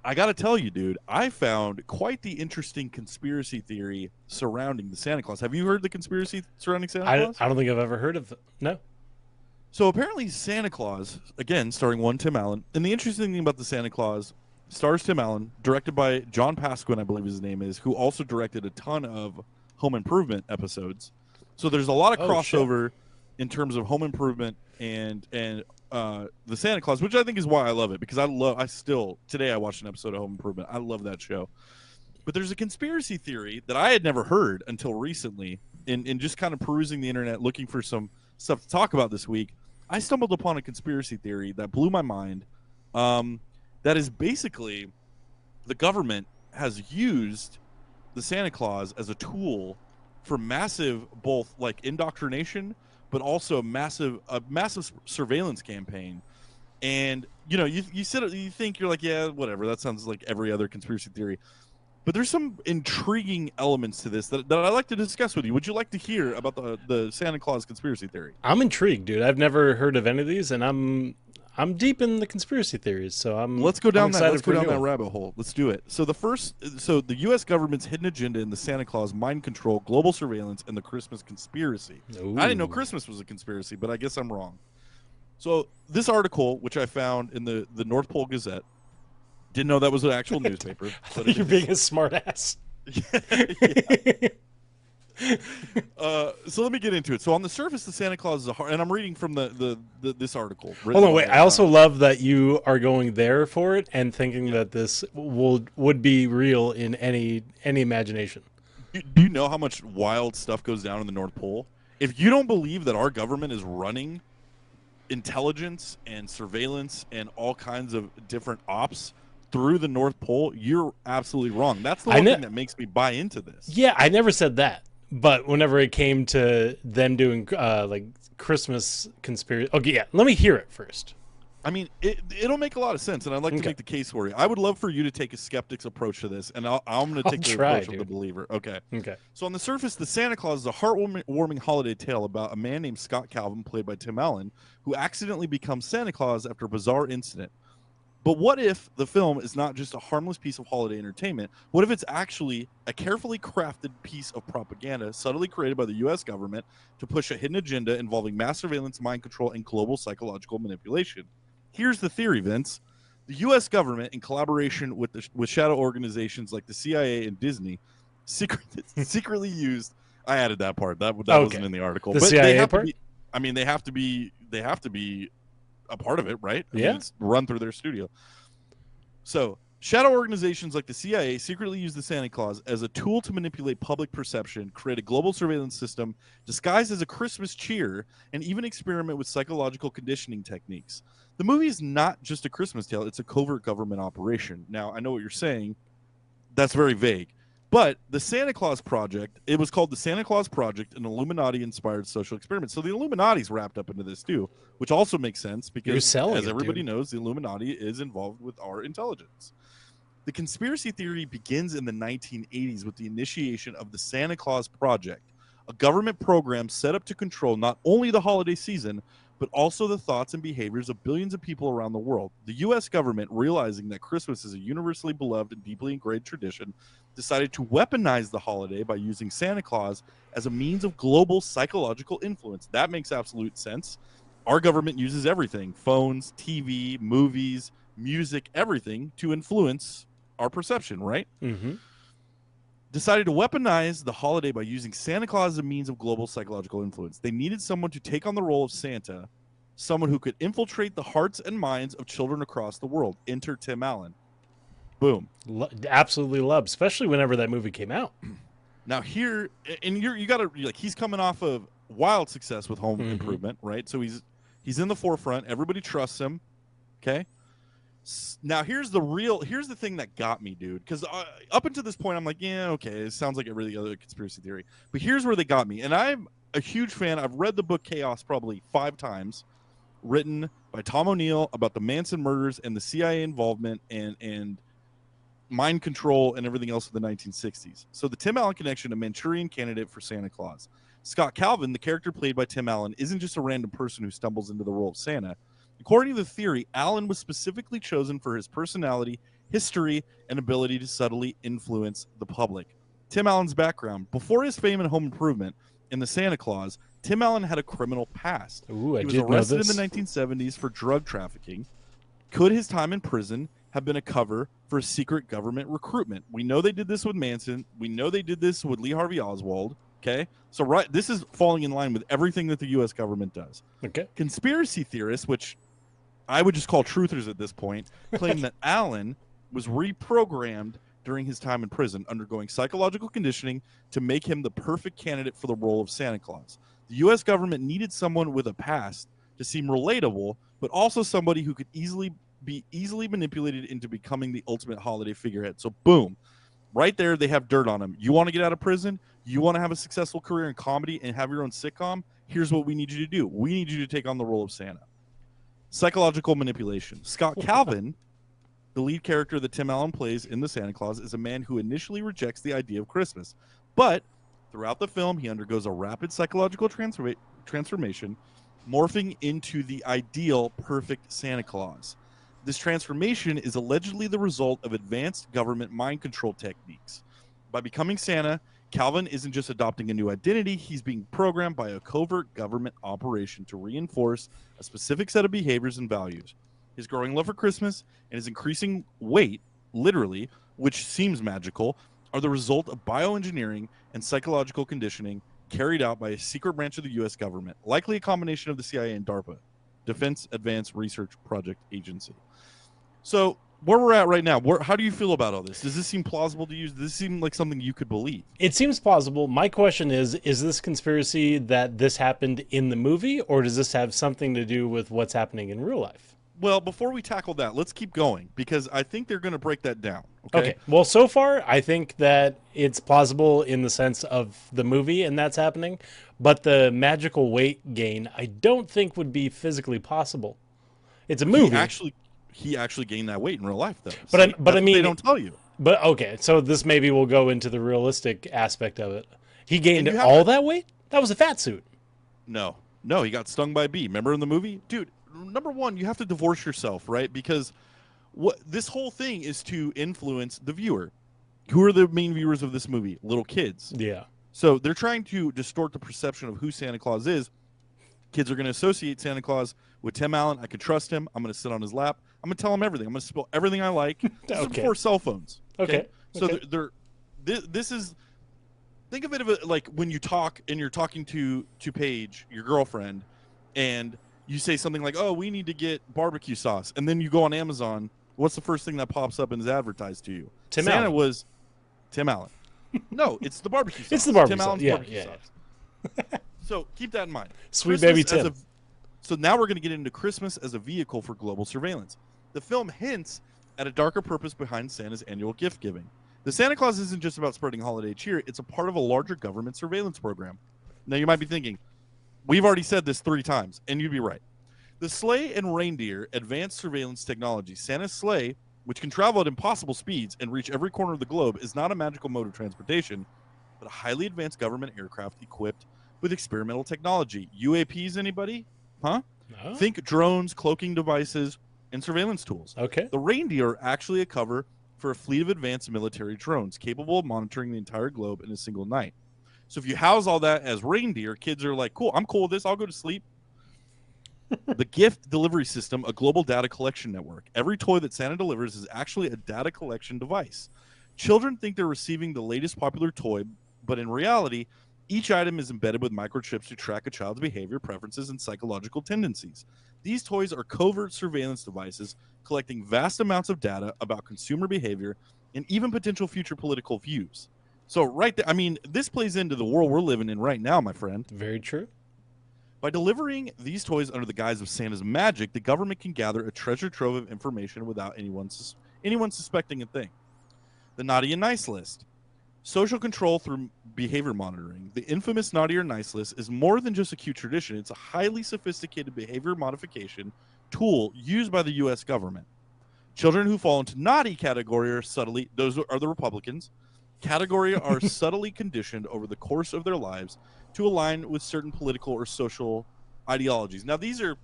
I got to tell you, dude, I found quite the interesting conspiracy theory surrounding the Santa Claus. Have you heard the conspiracy surrounding Santa Claus? I don't think I've ever heard of. No. So apparently, Santa Claus, again, starring one Tim Allen. And the interesting thing about the Santa Claus stars Tim Allen, directed by John Pasquin, I believe his name is, who also directed a ton of Home Improvement episodes. So there's a lot of Oh shit. crossover in terms of Home Improvement and the Santa Claus, which I think is why I love it, because I still today I watched an episode of Home Improvement. I love that show. But there's a conspiracy theory that I had never heard until recently in just kind of perusing the internet looking for some stuff to talk about this week. I stumbled upon a conspiracy theory that blew my mind. That is basically the government has used the Santa Claus as a tool for massive, both like indoctrination, but also a massive surveillance campaign. And you said you think you're like, yeah, whatever. That sounds like every other conspiracy theory. But there's some intriguing elements to this that I'd like to discuss with you. Would you like to hear about the Santa Claus conspiracy theory? I'm intrigued, dude. I've never heard of any of these, and I'm deep in the conspiracy theories, so Let's go I'm down that. excited Let's go for a down new that one. rabbit hole. Let's do it. So the U.S. government's hidden agenda in the Santa Claus, mind control, global surveillance, and the Christmas conspiracy. I didn't know Ooh. Christmas was a conspiracy, but I guess I'm wrong. So this article, which I found in the North Pole Gazette, didn't know that was an actual newspaper, I but thought it you're being is. a smartass. Yeah. So let me get into it. So on the surface, the Santa Claus is a heart, and I'm reading from this article Hold written on, wait. by. I also love that you are going there for it and thinking Yeah. that this would be real in any imagination. Do you know how much wild stuff goes down in the North Pole? If you don't believe that our government is running intelligence and surveillance and all kinds of different ops through the North Pole, you're absolutely wrong. That's the I one know. thing that makes me buy into this. Yeah, I never said that. But whenever it came to them doing like Christmas conspiracy, okay, yeah. Let me hear it first. I mean, it'll make a lot of sense, and I'd like to Okay, make the case for you. I would love for you to take a skeptic's approach to this, and I'm going to I'll take the try, approach of the dude. believer. Okay. Okay. So on the surface, the Santa Claus is a heartwarming holiday tale about a man named Scott Calvin, played by Tim Allen, who accidentally becomes Santa Claus after a bizarre incident. But what if the film is not just a harmless piece of holiday entertainment? What if it's actually a carefully crafted piece of propaganda subtly created by the US government to push a hidden agenda involving mass surveillance, mind control, and global psychological manipulation? Here's the theory, Vince. The US government, in collaboration with shadow organizations like the CIA and Disney, secretly used. I added that part. That wasn't Okay. in the article. The But they CIA have to part? be I mean, they have to be a part of it, right? I mean, Yeah. it's run through their studio. So, shadow organizations like the CIA secretly use the Santa Claus as a tool to manipulate public perception, create a global surveillance system disguised as a Christmas cheer, and even experiment with psychological conditioning techniques. The movie is not just a Christmas tale, it's a covert government operation. Now, I know what you're saying. That's very vague. But the Santa Claus Project, it was called the Santa Claus Project, an Illuminati inspired social experiment. So the Illuminati's wrapped up into this too, which also makes sense You're because, selling as it, everybody dude. knows, the Illuminati is involved with our intelligence. The conspiracy theory begins in the 1980s with the initiation of the Santa Claus Project, a government program set up to control not only the holiday season, but also the thoughts and behaviors of billions of people around the world. The US government, realizing that Christmas is a universally beloved and deeply ingrained tradition, decided to weaponize the holiday by using Santa Claus as a means of global psychological influence. That makes absolute sense. Our government uses everything: phones, TV, movies, music, everything to influence our perception, right? Mm-hmm. Decided to weaponize the holiday by using Santa Claus as a means of global psychological influence. They needed someone to take on the role of Santa, someone who could infiltrate the hearts and minds of children across the world. Enter Tim Allen. Boom. Absolutely love, especially whenever that movie came out. Now here, and you got to like, he's coming off of wild success with Home Mm-hmm. Improvement, right? So he's in the forefront. Everybody trusts him. Okay. Now here's the thing that got me, dude, because up until this point I'm like, yeah, okay, it sounds like every other conspiracy theory, but here's where they got me. And I'm a huge fan. I've read the book Chaos probably 5 times, written by Tom O'Neill, about the Manson murders and the CIA involvement and mind control and everything else in the 1960s. So the Tim Allen connection, a Manchurian candidate for Santa Claus. Scott Calvin, the character played by Tim Allen, isn't just a random person who stumbles into the role of Santa. According to the theory, Allen was specifically chosen for his personality, history, and ability to subtly influence the public. Tim Allen's background: before his fame in Home Improvement and the Santa Claus, Tim Allen had a criminal past. Ooh, I He was did know arrested in this. the 1970s for drug trafficking. Could his time in prison have been a cover for secret government recruitment? We know they did this with Manson. We know they did this with Lee Harvey Oswald. Okay, so this is falling in line with everything that the U.S. government does. Okay. Conspiracy theorists, which I would just call truthers at this point, claim that Allen was reprogrammed during his time in prison, undergoing psychological conditioning to make him the perfect candidate for the role of Santa Claus. The U.S. government needed someone with a past to seem relatable, but also somebody who could be easily manipulated into becoming the ultimate holiday figurehead. So boom, right there, they have dirt on him. You want to get out of prison? You want to have a successful career in comedy and have your own sitcom? Here's what we need you to do. We need you to take on the role of Santa. Psychological manipulation. Scott Calvin, the lead character that Tim Allen plays in The Santa Claus, is a man who initially rejects the idea of Christmas. But throughout the film, he undergoes a rapid psychological transformation, morphing into the ideal, perfect Santa Claus. This transformation is allegedly the result of advanced government mind control techniques. By becoming Santa, Calvin isn't just adopting a new identity, he's being programmed by a covert government operation to reinforce a specific set of behaviors and values. His growing love for Christmas and his increasing weight, literally, which seems magical, are the result of bioengineering and psychological conditioning carried out by a secret branch of the U.S. government, likely a combination of the CIA and DARPA, Defense Advanced Research Project Agency. So where we're at right now, how do you feel about all this? Does this seem plausible to you? Does this seem like something you could believe? It seems plausible. My question is this conspiracy that this happened in the movie, or does this have something to do with what's happening in real life? Well, before we tackle that, let's keep going because I think they're going to break that down. Okay. Well, so far, I think that it's plausible in the sense of the movie and that's happening, but the magical weight gain, I don't think would be physically possible. It's a movie. He actually gained that weight in real life, though. But I mean, they don't tell you. But okay, so this maybe will go into the realistic aspect of it. He gained all that weight? That was a fat suit. No, he got stung by a bee. Remember in the movie, dude? Number one, you have to divorce yourself, right? Because what this whole thing is to influence the viewer. Who are the main viewers of this movie? Little kids. Yeah. So they're trying to distort the perception of who Santa Claus is. Kids are going to associate Santa Claus with Tim Allen. I could trust him. I'm going to sit on his lap. I'm going to tell him everything. I'm going to spill everything I like. This is before cell phones. Okay. So this is, think of it like when you talk and you're talking to Paige, your girlfriend, and you say something like, "Oh, we need to get barbecue sauce," and then you go on Amazon. What's the first thing that pops up and is advertised to you? Santa was Tim Allen. No, it's the barbecue sauce. It's the barbecue Tim Allen's sauce. barbecue sauce. So keep that in mind. Sweet Christmas baby Tim. So now we're going to get into Christmas as a vehicle for global surveillance. The film hints at a darker purpose behind Santa's annual gift giving. The Santa Claus isn't just about spreading holiday cheer. It's a part of a larger government surveillance program. Now you might be thinking, we've already said this 3 times, and you'd be right. The sleigh and reindeer advanced surveillance technology. Santa's sleigh, which can travel at impossible speeds and reach every corner of the globe, is not a magical mode of transportation, but a highly advanced government aircraft equipped with experimental technology. UAPs, anybody? Huh? No. Think drones, cloaking devices, and surveillance tools. Okay. The reindeer are actually a cover for a fleet of advanced military drones capable of monitoring the entire globe in a single night. So if you house all that as reindeer, kids are like, cool, I'm cool with this. I'll go to sleep. The gift delivery system, a global data collection network. Every toy that Santa delivers is actually a data collection device. Children think they're receiving the latest popular toy, but in reality, each item is embedded with microchips to track a child's behavior, preferences, and psychological tendencies. These toys are covert surveillance devices collecting vast amounts of data about consumer behavior and even potential future political views. So right there, I mean, this plays into the world we're living in right now, my friend. Very true. By delivering these toys under the guise of Santa's magic, the government can gather a treasure trove of information without anyone suspecting a thing. The naughty and nice list. Social control through behavior monitoring. The infamous naughty or nice list is more than just a cute tradition. It's a highly sophisticated behavior modification tool used by the U.S. government. Children who fall into naughty category are subtly, those are the Republicans, category are subtly conditioned over the course of their lives to align with certain political or social ideologies. Now, these are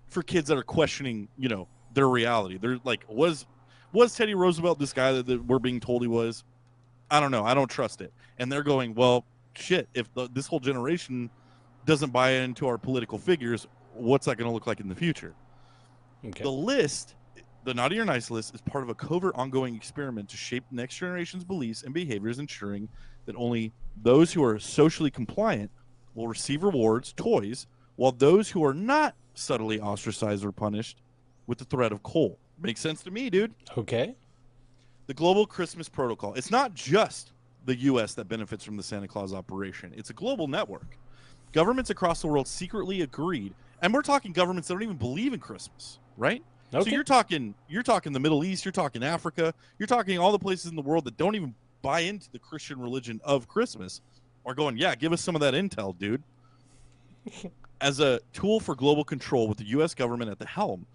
for kids that are questioning, their reality. They're like, what Was Teddy Roosevelt this guy that we're being told he was? I don't know. I don't trust it. And they're going, well, shit, if this whole generation doesn't buy into our political figures, what's that going to look like in the future? Okay. The list, the Naughty or Nice list, is part of a covert ongoing experiment to shape next generation's beliefs and behaviors, ensuring that only those who are socially compliant will receive rewards, toys, while those who are not subtly ostracized or punished with the threat of coal. Makes sense to me, dude. Okay. The Global Christmas Protocol. It's not just the U.S. that benefits from the Santa Claus operation. It's a global network. Governments across the world secretly agreed, and we're talking governments that don't even believe in Christmas, right? Okay. So you're talking the Middle East, you're talking Africa, you're talking all the places in the world that don't even buy into the Christian religion of Christmas are going, yeah, give us some of that intel, dude. As a tool for global control with the U.S. government at the helm,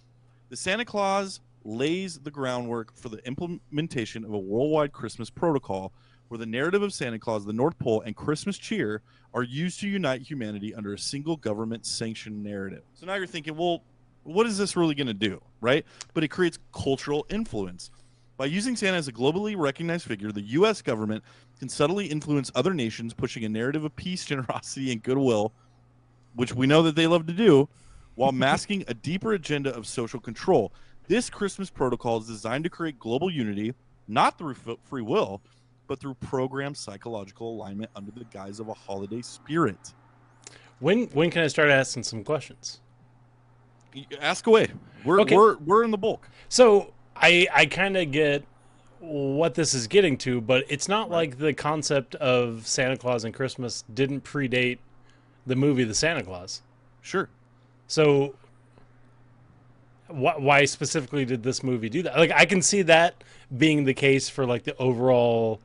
the Santa Claus lays the groundwork for the implementation of a worldwide Christmas protocol where the narrative of Santa Claus, the North Pole, and Christmas cheer are used to unite humanity under a single government-sanctioned narrative. So now you're thinking, well, what is this really going to do, right? But it creates cultural influence. By using Santa as a globally recognized figure, the U.S. government can subtly influence other nations, pushing a narrative of peace, generosity, and goodwill, which we know that they love to do, while masking a deeper agenda of social control. This Christmas protocol is designed to create global unity, not through free will, but through programmed psychological alignment under the guise of a holiday spirit. When can I start asking some questions? Ask away. We're in the bulk. So I kind of get what this is getting to, but it's not like the concept of Santa Claus and Christmas didn't predate the movie The Santa Claus. Sure. So why specifically did this movie do that? Like, I can see that being the case for like the overall.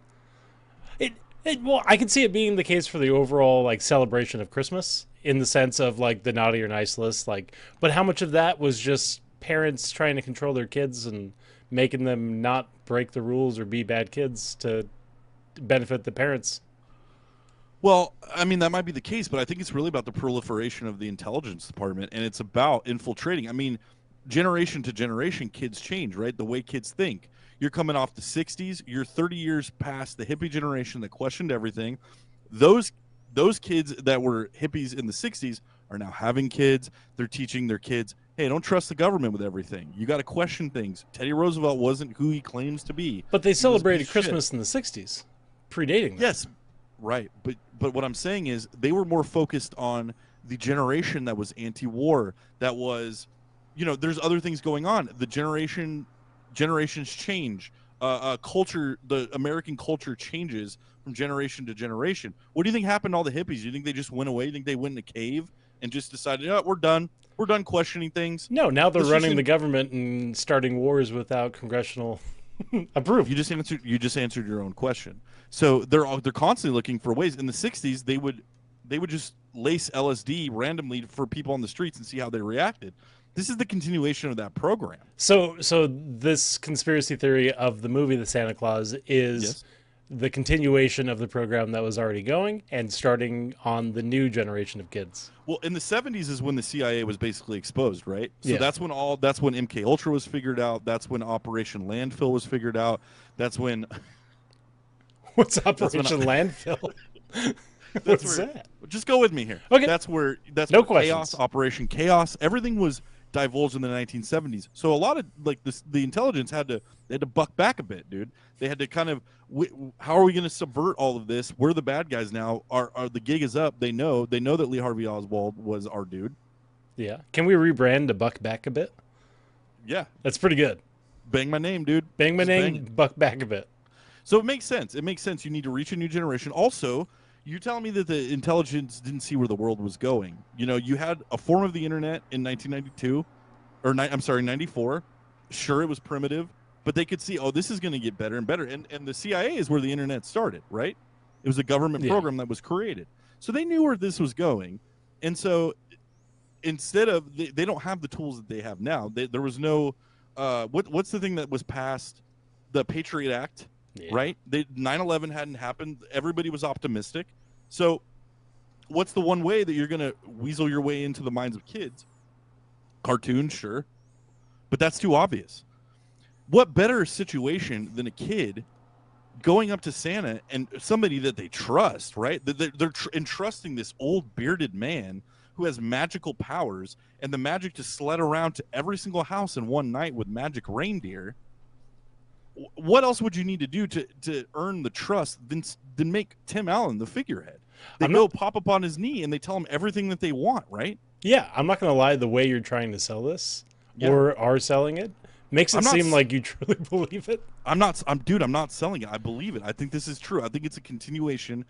Well, I can see it being the case for the overall like celebration of Christmas in the sense of like the naughty or nice list. Like, but how much of that was just parents trying to control their kids and making them not break the rules or be bad kids to benefit the parents? Well, I mean, that might be the case, but I think it's really about the proliferation of the intelligence department, and it's about infiltrating. I mean, generation to generation, kids change, right? The way kids think. You're coming off the 60s. You're 30 years past the hippie generation that questioned everything. Those kids that were hippies in the 60s are now having kids. They're teaching their kids, hey, don't trust the government with everything. You got to question things. Teddy Roosevelt wasn't who he claims to be. But they celebrated Christmas in the 60s, predating that. Yes, right. But what I'm saying is they were more focused on the generation that was anti-war, that was, there's other things going on. The generations change. Culture, the American culture changes from generation to generation. What do you think happened to all the hippies? Do you think they just went away? You think they went in a cave and just decided, we're done. We're done questioning things? No, now they're running the government and starting wars without congressional approval. You just answered your own question. So they're constantly looking for ways. In the 60s, they would just lace LSD randomly for people on the streets and see how they reacted. This is the continuation of that program. So this conspiracy theory of the movie The Santa Claus is the continuation of the program that was already going and starting on the new generation of kids. Well, in the 70s is when the CIA was basically exposed, right? So Yeah. that's when MK Ultra was figured out. That's when Operation Landfill was figured out. That's when What's Operation Landfill? What's that? Just go with me here. Okay. That's where No Chaos, Operation Chaos, everything was divulged in the 1970s. So a lot of like the intelligence had to buck back a bit, dude. They had to kind of how are we going to subvert all of this? We're the bad guys now. Our the gig is up. They know that Lee Harvey Oswald was our dude. Yeah. Can we rebrand to buck back a bit? Yeah. That's pretty good. Bang my name, dude. Bang my name, buck back a bit. So it makes sense. It makes sense. You need to reach a new generation. Also, you're telling me that the intelligence didn't see where the world was going. You had a form of the internet in 1992, or 94. Sure, it was primitive, but they could see, this is going to get better and better. And the CIA is where the internet started, right? It was a government program that was created. So they knew where this was going. And so instead of, they don't have the tools that they have now. There was no, what's the thing that was passed? The Patriot Act. Yeah. Right? 9/11 hadn't happened. Everybody was optimistic. So what's the one way that you're going to weasel your way into the minds of kids? Cartoons, sure. But that's too obvious. what better situation than a kid going up to Santa and somebody that they trust, right? They're entrusting this old bearded man who has magical powers and the magic to sled around to every single house in one night with magic reindeer. What else would you need to do to earn the trust than make Tim Allen the figurehead? They pop up on his knee and they tell him everything that they want, right? Yeah, I'm not going to lie. The way you're trying to sell this or are selling it makes it seem like you truly believe it. I'm not selling it. I believe it. I think this is true. I think it's a continuation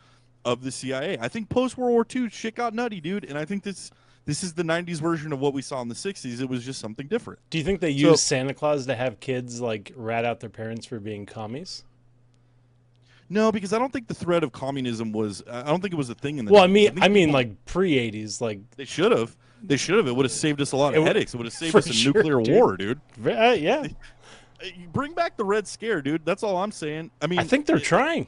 of the CIA. I think post World War II shit got nutty, dude, and I think this is the 90s version of what we saw in the 60s. It was just something different. Do you think they use Santa Claus to have kids like rat out their parents for being commies? No, because I don't think the threat of communism was. I don't think it was a thing in the. Well, I mean, like pre-80s, like they should have. They should have. It would have saved us a lot of headaches. It would have saved us a nuclear war, dude. Yeah. Bring back the Red Scare, dude. That's all I'm saying. I mean, I think they're trying.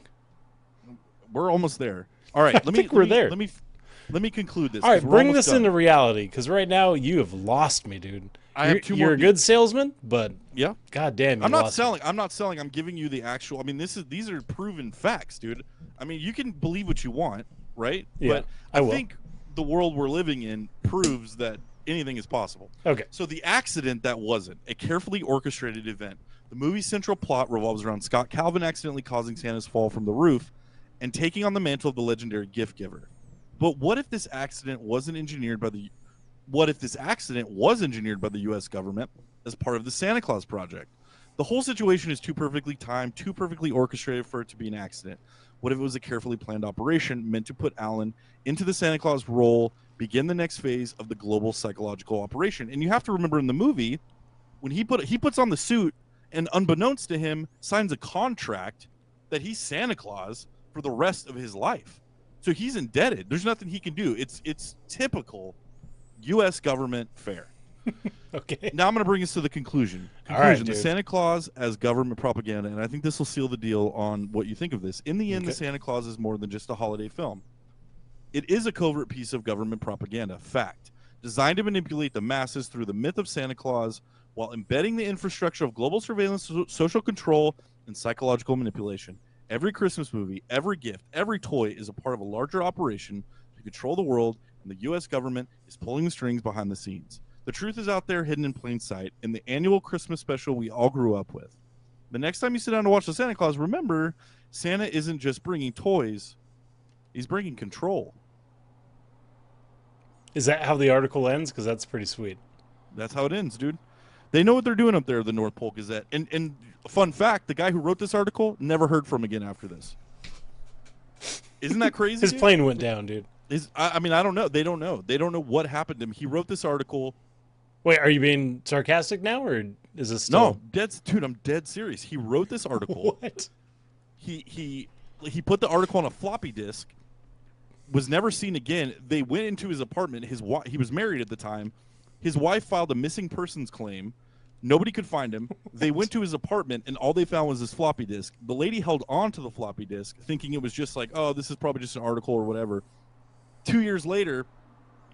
We're almost there. All right, Let me conclude this. All right, bring this into reality, because right now you have lost me, dude. I have two more. You're a good salesman, but yeah, god damn, I'm not selling. I'm not selling. I'm giving you the actual. I mean, these are proven facts, dude. I mean, you can believe what you want, right? Yeah, but I think the world we're living in proves that anything is possible. Okay. So the accident that wasn't a carefully orchestrated event. The movie's central plot revolves around Scott Calvin accidentally causing Santa's fall from the roof and taking on the mantle of the legendary gift giver. But what if this accident wasn't engineered by the U.S. government as part of the Santa Claus project? The whole situation is too perfectly timed, too perfectly orchestrated for it to be an accident. What if it was a carefully planned operation meant to put Allen into the Santa Claus role, begin the next phase of the global psychological operation? And you have to remember in the movie, when he puts on the suit and unbeknownst to him signs a contract that he's Santa Claus for the rest of his life. So he's indebted. There's nothing he can do. It's typical U.S. government fare. Okay. Now I'm going to bring us to the conclusion. All right, the Santa Claus as government propaganda, and I think this will seal the deal on what you think of this. In the end, the Santa Claus is more than just a holiday film. It is a covert piece of government propaganda, fact, designed to manipulate the masses through the myth of Santa Claus while embedding the infrastructure of global surveillance, social control, and psychological manipulation. Every Christmas movie, every gift, every toy is a part of a larger operation to control the world, and the U.S. government is pulling the strings behind the scenes. The truth is out there, hidden in plain sight, in the annual Christmas special we all grew up with. The next time you sit down to watch the Santa Claus, remember, Santa isn't just bringing toys, he's bringing control. Is that how the article ends? Because that's pretty sweet. That's how it ends, dude. They know what they're doing up there at the North Pole Gazette. And fun fact, the guy who wrote this article never heard from again after this. Isn't that crazy? His plane went down, dude. I mean, I don't know. They don't know. They don't know what happened to him. He wrote this article. Wait, are you being sarcastic now, or is this still... No, dude, I'm dead serious. He wrote this article. What? He put the article on a floppy disk, was never seen again. They went into his apartment. He was married at the time. His wife filed a missing persons claim. Nobody could find him. They went to his apartment, and all they found was this floppy disk. The lady held on to the floppy disk, thinking it was just like, oh, this is probably just an article or whatever. 2 years later,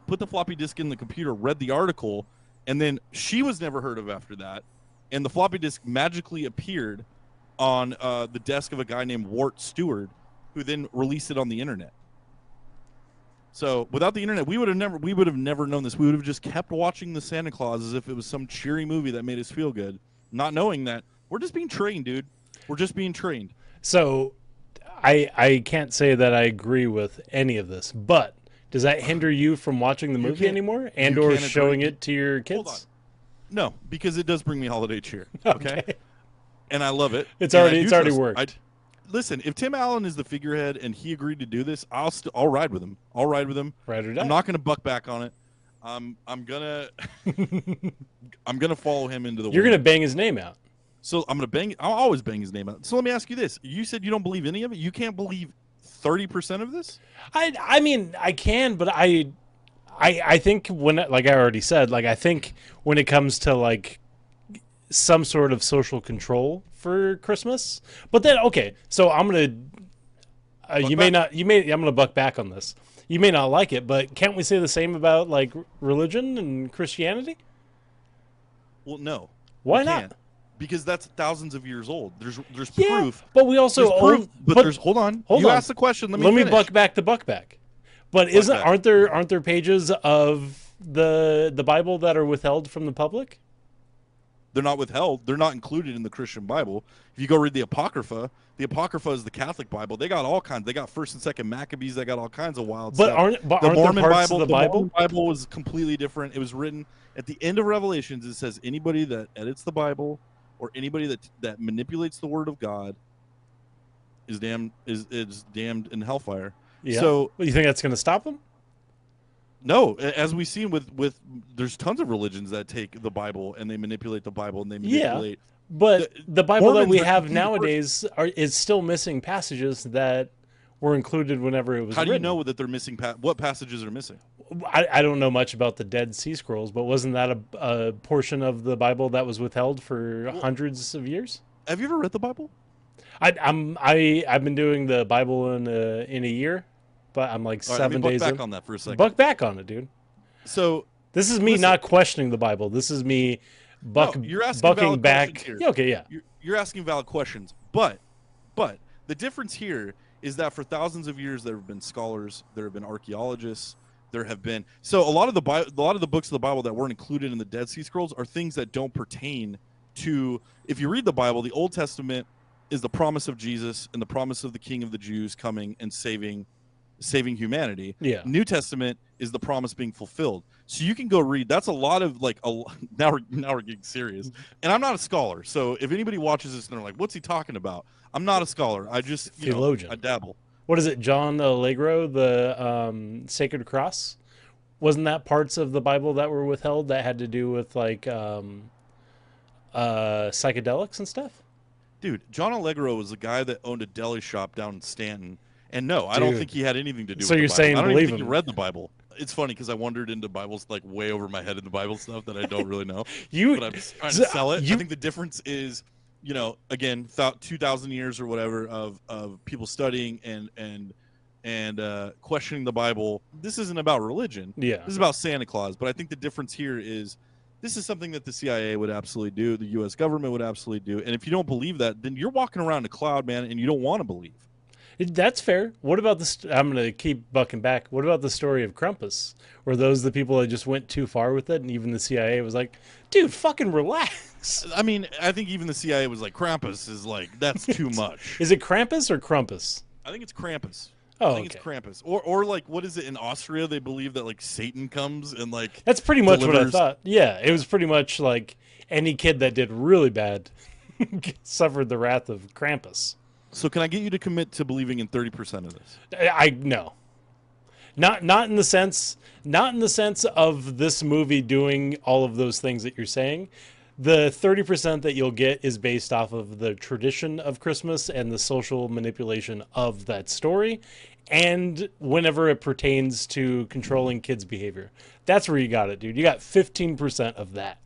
put the floppy disk in the computer, read the article, and then she was never heard of after that. And the floppy disk magically appeared on the desk of a guy named Wart Stewart, who then released it on the internet. So without the internet, we would have never known this. We would have just kept watching the Santa Claus as if it was some cheery movie that made us feel good, not knowing that we're just being trained, dude. We're just being trained. So I can't say that I agree with any of this, but does that hinder you from watching the movie anymore and or showing it to your kids? Hold on. No, because it does bring me holiday cheer. Okay. And I love it. It's already worked. Listen, if Tim Allen is the figurehead and he agreed to do this, I'll ride with him. I'll ride with him. Ride or die. I'm not going to buck back on it. I'm gonna follow him into the. You're gonna bang his name out. So I'll always bang his name out. So let me ask you this: you said you don't believe any of it. You can't believe 30% of this? I mean, I can, but I think like I already said, like I think when it comes to like some sort of social control for Christmas, but then okay, so I'm gonna I'm gonna buck back on this. You may not like it, but can't we say the same about like religion and Christianity? Well, no. Why not? because that's thousands of years old. There's Yeah, proof. but we also There's proof, but there's hold on. Hold you on. asked the question. Let me me finish. buck back the buck back. But aren't there pages of the Bible that are withheld from the public? They're not withheld. They're not included in the Christian Bible. If you go read the Apocrypha is the Catholic Bible. They got all kinds. They got First and Second Maccabees. They got all kinds of wild stuff. Aren't Mormon there parts Bible, of the Bible? Mormon Bible was completely different. It was written at the end of Revelations. It says anybody that edits the Bible or anybody that manipulates the Word of God is damned in hellfire. Yeah. So you think that's going to stop them? No, as we've seen with there's tons of religions that take the Bible and they manipulate the Bible and they manipulate. Yeah, but the Bible that we have completely nowadays is still missing passages that were included whenever it was How do you written. know that they're missing? What passages are missing? I don't know much about the Dead Sea Scrolls, but wasn't that a portion of the Bible that was withheld for hundreds of years? Have you ever read the Bible? I've been doing the Bible in a year, but I'm like All right, 7 days back in. on that for a second. Buck back on it, dude. So this is me not questioning the Bible. This is me you're asking bucking valid back. questions here. Yeah, okay, yeah. You're asking valid questions, but the difference here is that for thousands of years there have been scholars, there have been archaeologists, there have been a lot of the books of the Bible that weren't included in the Dead Sea Scrolls are things that don't pertain to. If you read the Bible, the Old Testament is the promise of Jesus and the promise of the King of the Jews coming and saving humanity. Yeah. New Testament is the promise being fulfilled. So you can go read. That's a lot of now we're getting serious. And I'm not a scholar. So if anybody watches this and they're like, "What's he talking about?" I'm not a scholar. I just Theologian. I dabble. What is it? John Allegro, the Sacred Cross? Wasn't that parts of the Bible that were withheld that had to do with like psychedelics and stuff? Dude, John Allegro was the guy that owned a deli shop down in Stanton. And no, I don't think he had anything to do with the Bible. So you're saying I don't believe even think him. he read the Bible. It's funny because I wandered into Bibles like way over my head in the Bible stuff that I don't really know. But I'm just trying to sell it. I think the difference is, again, 2,000 years or whatever of people studying and questioning the Bible. This isn't about religion. Yeah. This is about Santa Claus. But I think the difference here is this is something that the CIA would absolutely do. The U.S. government would absolutely do. And if you don't believe that, then you're walking around a cloud, man, and you don't want to believe. That's fair. What about this? I'm going to keep bucking back. What about the story of Krampus? Were those the people that just went too far with it? And even the CIA was like, dude, fucking relax. I mean, I think even the CIA was like, Krampus is like, that's too much. Is it Krampus or Krampus? I think it's Krampus. Oh, I think it's Krampus. Or like, what is it in Austria? They believe that like Satan comes and like. That's pretty much what I thought. Yeah, it was pretty much like any kid that did really bad suffered the wrath of Krampus. So can I get you to commit to believing in 30% of this? I no. Not in the sense of this movie doing all of those things that you're saying. The 30% that you'll get is based off of the tradition of Christmas and the social manipulation of that story, and whenever it pertains to controlling kids' behavior. That's where you got it, dude. You got 15% of that.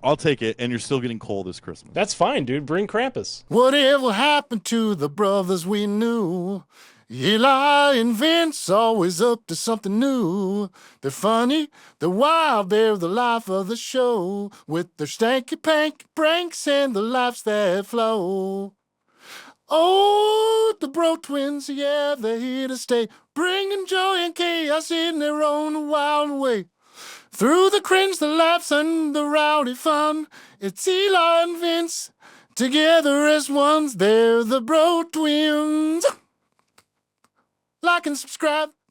I'll take it, and you're still getting coal this Christmas. That's fine, dude. Bring Krampus. Whatever happened to the brothers we knew? Eli and Vince always up to something new. They're funny, they're wild, they're the life of the show. With their stanky panky pranks and the laughs that flow. Oh, the Bro Twins, yeah, they're here to stay. Bringing joy and chaos in their own wild way. Through the cringe, the laughs, and the rowdy fun, it's Eli and Vince, together as ones, they're the Bro Twins. Like and subscribe,